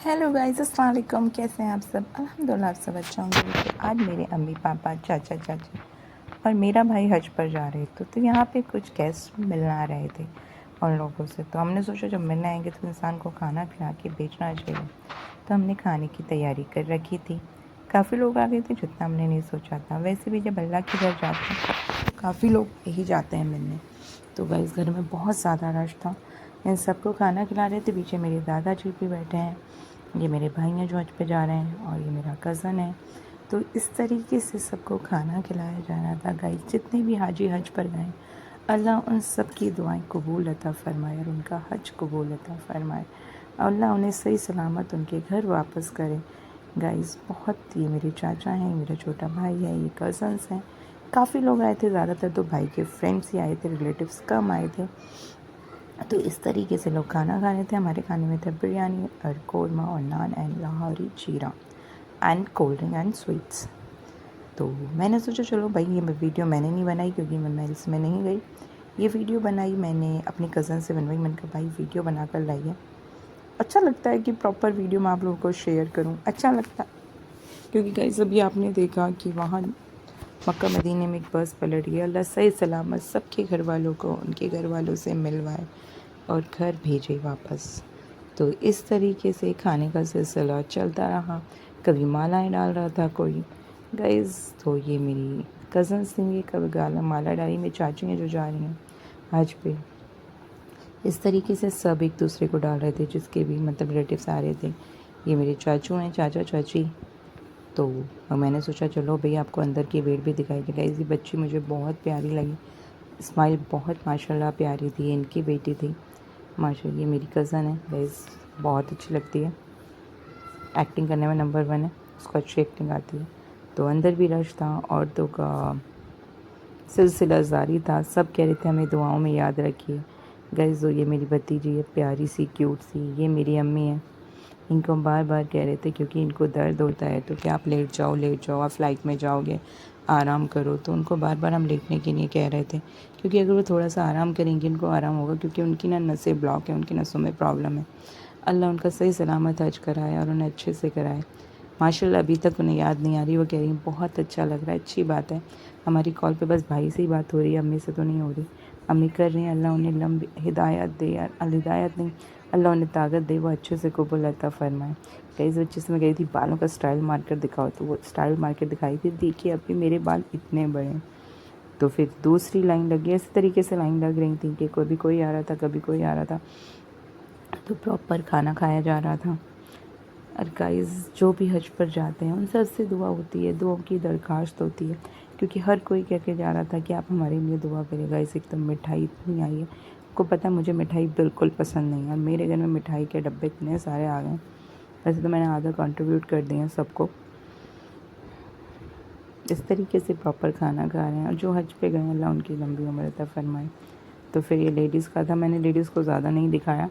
Hello guys, अस्सलाम वालेकुम। कैसे हैं आप सब? अल्हम्दुलिल्लाह आप सब अच्छा होंगे। तो आज मेरे अम्मी पापा चाचा चाची और मेरा भाई हज पर जा रहे थे। तो यहाँ पे कुछ गेस्ट मिलने आ रहे थे और लोगों से। तो हमने सोचा जब मिलने आएंगे तो इंसान को खाना खिला के भेजना चाहिए। तो हमने खाने की तैयारी कर रखी थी। काफ़ी लोग आ गए थे जितना हमने नहीं सोचा था। वैसे भी जब अल्लाह के घर जाते हैं तो काफ़ी लोग यही जाते हैं मिलने। तो गाइस घर में बहुत ज़्यादा रश था। इन सबको खाना खिला रहे थे। पीछे मेरे दादाजी भी बैठे हैं। ये मेरे भाई हैं जो हज पे जा रहे हैं और ये मेरा कज़न है। तो इस तरीके से सबको खाना खिलाया जा रहा था। गाइस जितने भी हाजी हज पर गए, अल्लाह उन सब की दुआएं कबूल अता फ़रमाए और उनका हज कबूल अता फ़रमाए। अल्लाह उन्हें सही सलामत उनके घर वापस करे। गाइस बहुत, ये मेरे चाचा हैं, मेरा छोटा भाई है, ये कज़न्स हैं। काफ़ी लोग आए थे। ज़्यादातर तो भाई के फ्रेंड्स ही आए थे, रिलेटिव्स कम आए थे। तो इस तरीके से लोग खाना खा रहे थे। हमारे खाने में थे बिरयानी और कौरमा और नान एंड लाहौरी चीरा and cold drink and sweets. तो मैंने सोचा चलो भाई, ये वीडियो मैंने नहीं बनाई क्योंकि मैं मैरिज में नहीं गई। ये वीडियो बनाई मैंने अपने कज़न से बनवाई। मैंने कहा भाई वीडियो बना कर लाइए। अच्छा लगता है कि प्रॉपर वीडियो मैं आप लोगों को शेयर करूँ। अच्छा लगता है क्योंकि गाइस अभी आपने देखा कि वहाँ मक्का मदीने में एक बस पलट गई। अल्लाह सही सलामत सबके घर वालों को उनके घर वालों से मिलवाए और घर भेजे वापस। तो इस तरीके से खाने का सिलसिला चलता रहा। कभी मालाएं डाल रहा था कोई। गाइस तो ये मेरी कज़न्स थी। ये कभी गाला माला डाली। मेरी चाची हैं जो जा रही हैं हज पे। इस तरीके से सब एक दूसरे को डाल रहे थे जिसके भी मतलब रिलेटिव्स आ रहे थे। ये मेरे चाचू हैं, चाचा चाची। तो मैंने सोचा चलो भई आपको अंदर की वेट भी दिखाई दी। गाइस ये बच्ची मुझे बहुत प्यारी लगी। स्माइल बहुत माशाल्लाह प्यारी थी। इनकी बेटी थी माशाल्लाह। ये मेरी कज़न है। गाइस बहुत अच्छी लगती है। एक्टिंग करने में नंबर 1 है। उसको अच्छी एक्टिंग आती है। तो अंदर भी रश था। औरतों का सिलसिला जारी था। सब कह रहे थे हमें दुआओं में याद रखिए। गाइस ये मेरी भतीजी है, प्यारी सी क्यूट सी। ये मेरी अम्मी है। इनको बार बार कह रहे थे क्योंकि इनको दर्द होता है तो कि आप लेट जाओ, आप फ़्लाइट में जाओगे, आराम करो। तो उनको बार बार हम लेटने के लिए कह रहे थे क्योंकि अगर वो थोड़ा सा आराम करेंगे इनको आराम होगा क्योंकि उनकी ना नसें ब्लॉक है, उनकी नसों में प्रॉब्लम है। अल्लाह उनका सही सलामत हज कराए और उन्हें अच्छे से कराए। माशाल्लाह अभी तक उन्हें याद नहीं आ रही। वो कह रही बहुत अच्छा लग रहा है, अच्छी बात है। हमारी कॉल पे बस भाई से ही बात हो रही है, अम्मी से तो नहीं हो रही। अम्मी कर रही हैं। अल्लाह उन्हें लंबी हिदायत दे यार, हिदायत नहीं, अल्लाह उन्हें ताकत दे, वो अच्छे से कबूल अता फ़रमाए। कई इस बच्चे से मैं गई थी बालों का स्टाइल मार कर दिखाओ, तो वो स्टाइल मार कर दिखाई थी। देखिए अभी मेरे बाल इतने बड़े हैं। तो फिर दूसरी लाइन लगी। इस तरीके से लाइन लग रही थी कि कभी कोई आ रहा था, कभी कोई आ रहा था। तो प्रॉपर खाना खाया जा रहा था। और गाइस जो भी हज पर जाते हैं उन सब से दुआ होती है, दुआओं की दरख्वास्त होती है क्योंकि हर कोई कह के जा रहा था कि आप हमारे लिए दुआ करें। गाइस एकदम मिठाई इतनी आई है। आपको पता है मुझे मिठाई बिल्कुल पसंद नहीं है और मेरे घर में मिठाई के डब्बे इतने सारे आ गए। वैसे तो मैंने आधा कंट्रीब्यूट कर दिया हैं सबको। इस तरीके से प्रॉपर खाना खा रहे हैं और जो हज पे गए अल्लाह उनकी लंबी उम्र अता फ़रमाए। तो फिर ये लेडीज़ का था। मैंने लेडीज़ को ज़्यादा नहीं दिखाया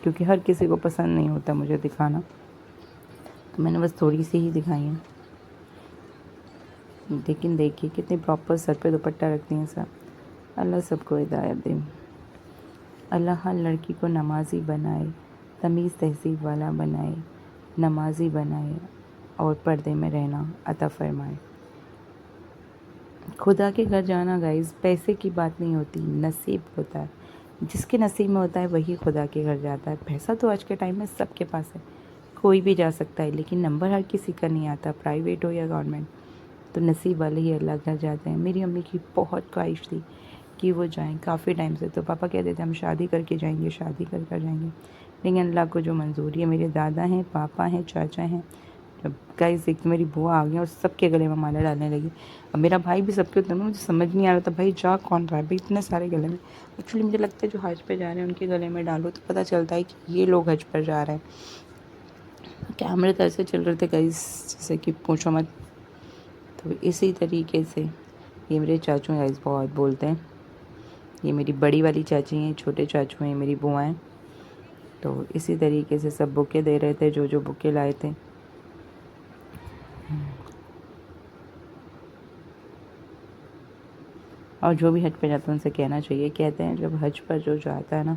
क्योंकि हर किसी को पसंद नहीं होता मुझे दिखाना। तो मैंने बस थोड़ी सी ही दिखाई हैं। लेकिन देखिए कितनी प्रॉपर सर पे दुपट्टा रखती हैं सब। अल्लाह सबको हिदायत दे। अल्लाह हर लड़की को नमाज़ी बनाए, तमीज़ तहज़ीब वाला बनाए, नमाज़ी बनाए और पर्दे में रहना अता फ़रमाए। खुदा के घर जाना गाइस पैसे की बात नहीं होती, नसीब होता है। जिसके नसीब में होता है वही खुदा के घर जाता है। पैसा तो आज के टाइम में सबके पास है, कोई भी जा सकता है, लेकिन नंबर हर किसी का नहीं आता, प्राइवेट हो या गवर्नमेंट। तो नसीब वाले ही अल्लाह घर जाते हैं। मेरी अम्मी की बहुत ख्वाहिश थी कि वो जाएं काफ़ी टाइम से। तो पापा कहते थे हम शादी करके जाएंगे, शादी कर कर जाएंगे। लेकिन अल्लाह को जो मंजूरी है। मेरे दादा हैं, पापा हैं, चाचा हैं। जब गाइस एक तो मेरी बुआ आ गई और सबके गले में माला डालने लगी। अब मेरा भाई भी सबके उतने में, मुझे समझ नहीं आ रहा था भाई जा कौन रहा है भाई इतने सारे गले में। एक्चुअली मुझे लगता है जो हज पे जा रहे हैं उनके गले में डालो तो पता चलता है कि ये लोग हज पर जा रहे हैं। कैमरे तो ऐसे चल रहे थे गाइस जैसे कि पूछो मत। तो इसी तरीके से ये मेरे चाचू गाइस बहुत बोलते हैं। ये मेरी बड़ी वाली चाची हैं, छोटे चाचू हैं, मेरी बुआ हैं। तो इसी तरीके से सब बुके दे रहे थे, जो जो बुके लाए थे। और जो भी हज पे जाता है उनसे कहना चाहिए। कहते हैं जब हज पर जो जाता है ना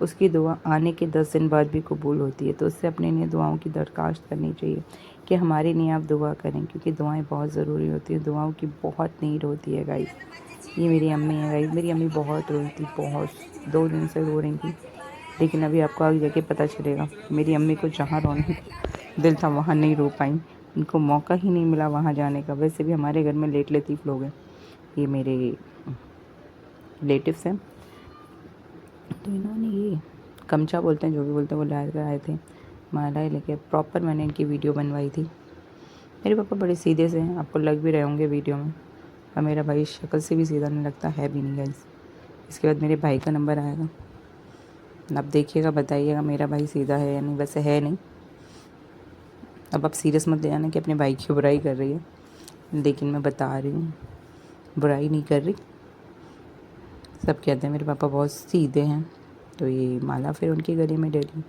उसकी दुआ आने के 10 दिन बाद भी कबूल होती है। तो उससे अपने लिए दुआओं की दरख्वास्त करनी चाहिए कि हमारे लिए आप दुआ करें, क्योंकि दुआएं बहुत ज़रूरी होती हैं, दुआओं की बहुत नीड होती है गाइस। ये मेरी अम्मी है गाइस, मेरी अम्मी बहुत रोई थी, बहुत 2 दिन से रो रही थी। लेकिन अभी आपको आगे जाके पता चलेगा कि मेरी अम्मी को जहाँ रोने का दिल था वहाँ नहीं रो पाई, उनको मौका ही नहीं मिला वहाँ जाने का। वैसे भी हमारे घर में लेट लतीफ़ लोग हैं, ये मेरे रिलेटिव्स हैं। तो इन्होंने ये कमचा बोलते हैं, जो भी बोलते हैं, वो लाए कर आए थे, मालाएँ लेके। प्रॉपर मैंने इनकी वीडियो बनवाई थी। मेरे पापा बड़े सीधे से हैं, आपको लग भी रहे होंगे वीडियो में, और मेरा भाई शक्ल से भी सीधा नहीं लगता, है भी नहीं गाइस। इसके बाद मेरे भाई का नंबर आएगा, अब देखिएगा, बताइएगा मेरा भाई सीधा है या नहीं। वैसे है नहीं, अब आप सीरियस मत ले जाना कि अपने भाई की बुराई कर रही है, लेकिन मैं बता रही हूँ, बुराई नहीं कर रही। सब कहते हैं मेरे पापा बहुत सीधे हैं। तो ये माला फिर उनके गले में डली,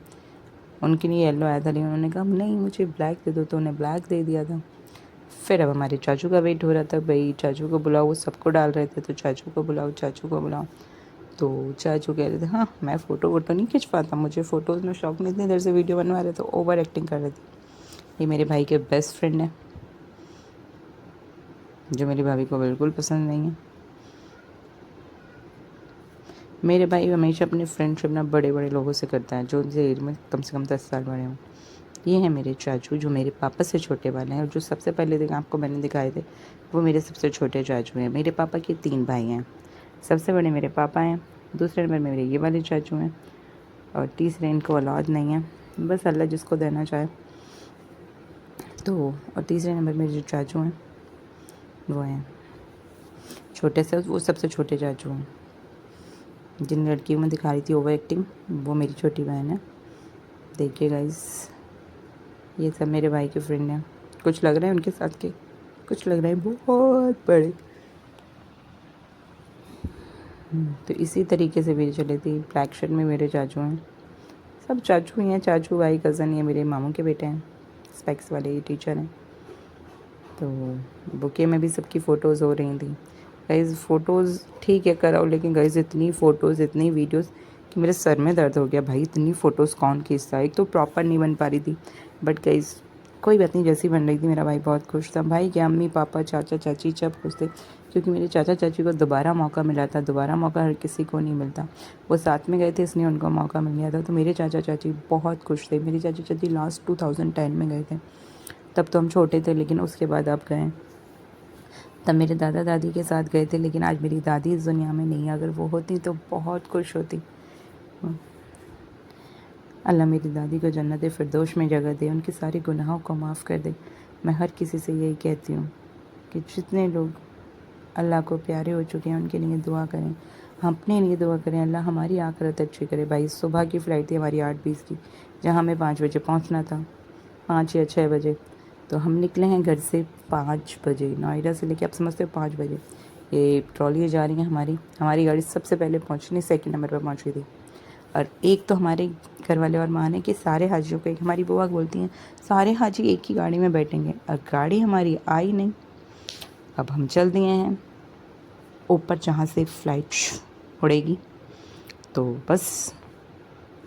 उनके लिए येलो आया था, लेकिन उन्होंने कहा नहीं मुझे ब्लैक दे दो, तो उन्हें ब्लैक दे दिया था। फिर अब हमारे चाचू का वेट हो रहा था, भाई चाचू को बुलाओ, वो सबको डाल रहे थे, तो चाचू को बुलाओ, चाचू को बुलाओ। तो चाचू कह रहे थे हाँ मैं फ़ोटो वोटो नहीं खिंच पाता, मुझे फ़ोटोज़ में शौक नहीं, इतनी देर से वीडियो बनवा रहे, तो ओवर एक्टिंग कर रहे थे। ये मेरे भाई के बेस्ट फ्रेंड है, जो मेरी भाभी को बिल्कुल पसंद नहीं है। मेरे भाई हमेशा अपनी फ्रेंडशिप ना बड़े बड़े लोगों से करता है, जो उनसे एज में कम से कम 10 साल बड़े हों। ये हैं मेरे चाचू, जो मेरे पापा से छोटे वाले हैं, और जो सबसे पहले देखा आपको मैंने दिखाए थे, वो मेरे सबसे छोटे चाचू हैं। मेरे पापा के 3 भाई हैं, सबसे बड़े मेरे पापा हैं, दूसरे नंबर में मेरे ये वाले चाचू हैं, और तीसरे इनको औलाद नहीं है, बस अल्लाह जिसको देना चाहे। तो और तीसरे नंबर में जो चाचू हैं वो हैं छोटे से, वो सबसे छोटे चाचू हैं। जिन लड़कियों में दिखा रही थी ओवर एक्टिंग, वो मेरी छोटी बहन है। देखिए गाइस, ये सब मेरे भाई के फ्रेंड हैं, कुछ लग रहे हैं उनके साथ के, कुछ लग रहे हैं बहुत बड़े। तो इसी तरीके से मेरी चली थी। ब्लैक शर्ट में मेरे चाचू हैं, सब चाचू ही हैं, चाचू भाई कज़न, ये मेरे मामू के बेटे हैं, स्पेक्स वाले, ये टीचर हैं। तो बुके में भी सबकी फ़ोटोज़ हो रही थी गाइज़। फ़ोटोज़ ठीक है कराओ, लेकिन गाइज़ इतनी फ़ोटोज़ इतनी वीडियोज़ कि मेरे सर में दर्द हो गया भाई, इतनी फ़ोटोज़ कौन खींचता है। एक तो प्रॉपर नहीं बन पा रही थी, बट गाइज़ कोई बात नहीं, जैसी बन रही थी मेरा भाई बहुत खुश था। भाई क्या, अम्मी पापा चाचा चाची सब खुश थे, क्योंकि मेरे चाचा चाची को दोबारा मौका मिला था। दोबारा मौका हर किसी को नहीं मिलता, वो साथ में गए थे इसलिए उनको मौका मिल गया था। तो मेरे चाचा चाची बहुत खुश थे। मेरे चाचा चाची लास्ट 2010 में गए थे, तब तो हम छोटे थे, लेकिन उसके बाद अब गए। तब मेरे दादा दादी के साथ गए थे, लेकिन आज मेरी दादी इस दुनिया में नहीं है, अगर वो होती तो बहुत खुश होती। अल्लाह मेरी दादी को जन्नत फिरदौस में जगह दे, उनके सारे गुनाहों को माफ़ कर दे। मैं हर किसी से यही कहती हूँ कि जितने लोग अल्लाह को प्यारे हो चुके हैं उनके लिए दुआ करें, हम अपने लिए दुआ करें, अल्लाह हमारी आखिरत अच्छी करे। भाई सुबह की फ़्लाइट थी हमारी 8:20 की, जहाँ हमें 5 बजे पहुँचना था, 5 या 6 बजे। तो हम निकले हैं घर से 5 बजे, नोएडा से लेके, आप समझते हो 5 बजे। ये ट्रॉली जा रही है हमारी, हमारी गाड़ी सबसे पहले पहुँचनी, सेकंड नंबर पर पहुँच गई थी। और एक तो हमारे घर वाले और माने कि सारे हाजियों को, एक हमारी बुआ बोलती हैं सारे हाजी एक ही गाड़ी में बैठेंगे, और गाड़ी हमारी आई नहीं। अब हम चल दिए हैं ऊपर जहाँ से फ़्लाइट उड़ेगी, तो बस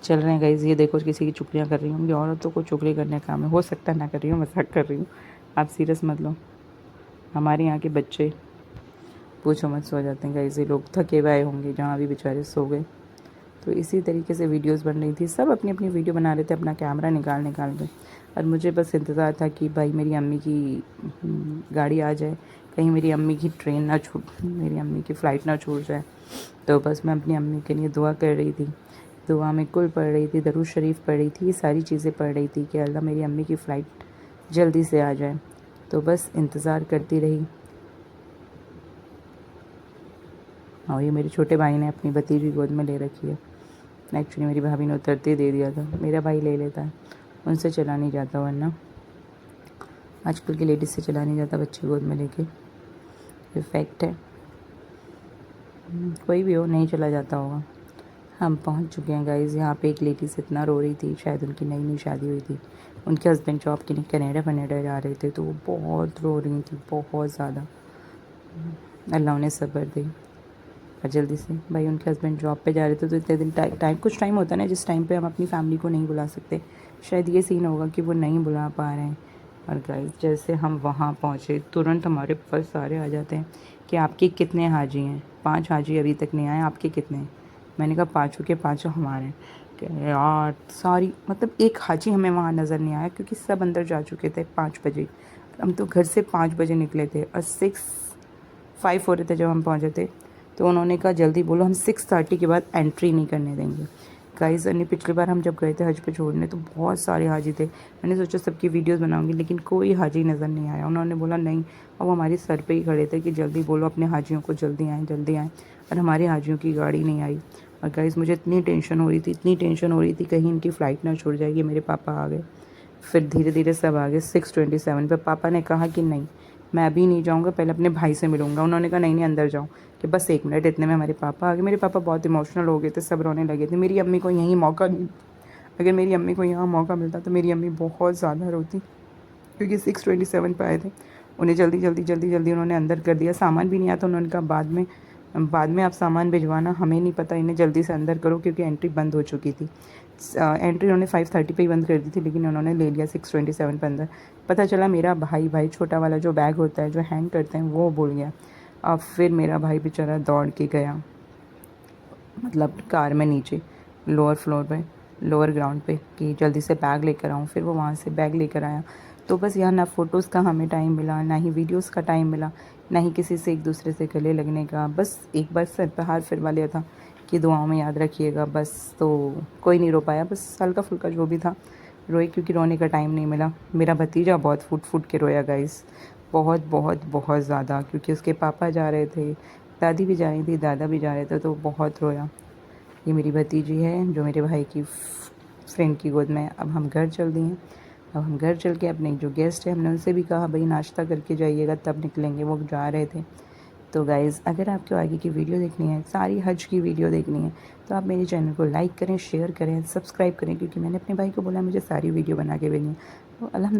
चल रहे हैं गाइज़। ये देखो किसी की चुगलियाँ कर रही हूँ, मुझे औरतों को चुगली करने का काम है, हो सकता है ना कर रही हूँ, मजाक कर रही हूँ, आप सीरियस मत लो। हमारे यहाँ के बच्चे पूछो मत, सो जाते हैं गाइज़। ये लोग थके हुए होंगे, जहाँ भी बेचारे सो गए। तो इसी तरीके से वीडियोस बन रही थी, सब अपनी अपनी वीडियो बना रहे थे अपना कैमरा निकाल के, और मुझे बस इंतज़ार था कि भाई मेरी अम्मी की गाड़ी आ जाए, कहीं मेरी अम्मी की ट्रेन ना छूट, मेरी अम्मी की फ़्लाइट ना छूट जाए। तो बस मैं अपनी अम्मी के लिए दुआ कर रही थी, दुआ में कुल पढ़ रही थी, दरूद शरीफ पढ़ रही थी, ये सारी चीज़ें पढ़ रही थी कि अल्लाह मेरी अम्मी की फ़्लाइट जल्दी से आ जाए। तो बस इंतज़ार करती रही। और ये मेरे छोटे भाई ने अपनी भतीजी गोद में ले रखी है। एक्चुअली मेरी भाभी ने उतरते दे दिया था, मेरा भाई ले लेता है, उनसे चला नहीं जाता, वरना आजकल की लेडीज़ से चला नहीं जाता बच्चे गोद में लेके, ये फैक्ट है। कोई भी हो, नहीं चला जाता होगा। हम पहुंच चुके हैं गाइज़। यहाँ पे एक लेडीज़ इतना रो रही थी, शायद उनकी नई नई शादी हुई थी, उनके हस्बैंड जॉब के लिए कनाडा जा रहे थे, तो वो बहुत रो रही थी, बहुत ज़्यादा। अल्लाह उन्हें सब्र दे। और जल्दी से भाई उनके हस्बैंड जॉब पे जा रहे थे, तो इतने दिन कुछ टाइम होता है ना जिस टाइम पे हम अपनी फैमिली को नहीं बुला सकते, शायद ये सीन होगा कि वो नहीं बुला पा रहे हैं। और गाइस जैसे हम वहाँ पहुँचे तुरंत हमारे पास सारे आ जाते हैं कि आपके कितने हाजी हैं, 5 हाजी अभी तक नहीं आए, आपके कितने हैं? मैंने कहा पाँचों के पाँचों हमारे हैं। कि यार सारी मतलब एक हाजी हमें वहाँ नज़र नहीं आया क्योंकि सब अंदर जा चुके थे 5 बजे। हम तो घर से 5 बजे निकले थे और 6:05 हो रहे थे जब हम पहुँचे थे। तो उन्होंने कहा जल्दी बोलो, हम 6:30 के बाद एंट्री नहीं करने देंगे। गाइस यानी पिछली बार हम जब गए थे हज पे छोड़ने तो बहुत सारे हाजी थे, मैंने सोचा सबकी वीडियोस बनाऊंगी, लेकिन कोई हाजी नज़र नहीं आया। उन्होंने बोला नहीं, और वो हमारे सर पे ही खड़े थे कि जल्दी बोलो अपने हाजियों को, जल्दी आएँ जल्दी आएँ। और हमारे हाजियों की गाड़ी नहीं आई। और गाइस मुझे इतनी टेंशन हो रही थी कहीं इनकी फ़्लाइट ना छूट जाएगी। मेरे पापा आ गए, फिर धीरे धीरे सब आ गए। 6:27 पे पापा ने कहा कि नहीं मैं अभी नहीं जाऊँगा, पहले अपने भाई से मिलूँगा। उन्होंने कहा नहीं नहीं अंदर जाओ, कि बस 1 मिनट। इतने में हमारे पापा आ गए। मेरे पापा बहुत इमोशनल हो गए थे, सब रोने लगे थे। मेरी अम्मी को यहीं मौका नहीं, अगर मेरी अम्मी को यहाँ मौका मिलता तो मेरी अम्मी बहुत ज़्यादा रोती, क्योंकि 6:27 पे आए थे। उन्हें जल्दी उन्होंने अंदर कर दिया। सामान भी नहीं आया तो उन्होंने कहा बाद में आप सामान भिजवाना, हमें नहीं पता, इन्हें जल्दी से अंदर करो, क्योंकि एंट्री बंद हो चुकी थी। एंट्री उन्होंने 5:30 पे ही बंद कर दी थी, लेकिन उन्होंने ले लिया 6:27 पे अंदर। पता चला मेरा भाई छोटा वाला जो बैग होता है जो हैंग करते हैं वो भूल गया। अब फिर मेरा भाई बेचारा दौड़ के गया, मतलब कार में नीचे लोअर ग्राउंड पे, कि जल्दी से बैग लेकर आऊँ। फिर वो वहाँ से बैग लेकर आया। तो बस यहाँ ना फ़ोटोज़ का हमें टाइम मिला, ना ही वीडियोज़ का टाइम मिला, ना ही किसी से एक दूसरे से गले लगने का। बस एक बार सर पे हाथ फिरवा लिया था कि दुआओं में याद रखिएगा, बस। तो कोई नहीं रो पाया, बस हल्का फुल्का जो भी था रोए, क्योंकि रोने का टाइम नहीं मिला। मेरा भतीजा बहुत फूट के रोया गाइस, बहुत ज़्यादा, क्योंकि उसके पापा जा रहे थे, दादी भी जा रही थी, दादा भी जा रहे थे, तो बहुत रोया। ये मेरी भतीजी है जो मेरे भाई की फ्रेंड की गोद में है। अब हम घर चल दिए हैं। अब हम घर चल के अपने जो गेस्ट हैं हमने उनसे भी कहा भाई नाश्ता करके जाइएगा तब निकलेंगे, वो जा रहे थे। तो गाइज़ अगर आपको आगे की वीडियो देखनी है, सारी हज की वीडियो देखनी है, तो आप मेरे चैनल को लाइक करें, शेयर करें, सब्सक्राइब करें, क्योंकि मैंने अपने भाई को बोला मुझे सारी वीडियो बना के भेजनी है। तो अल्हम्दुलिल्लाह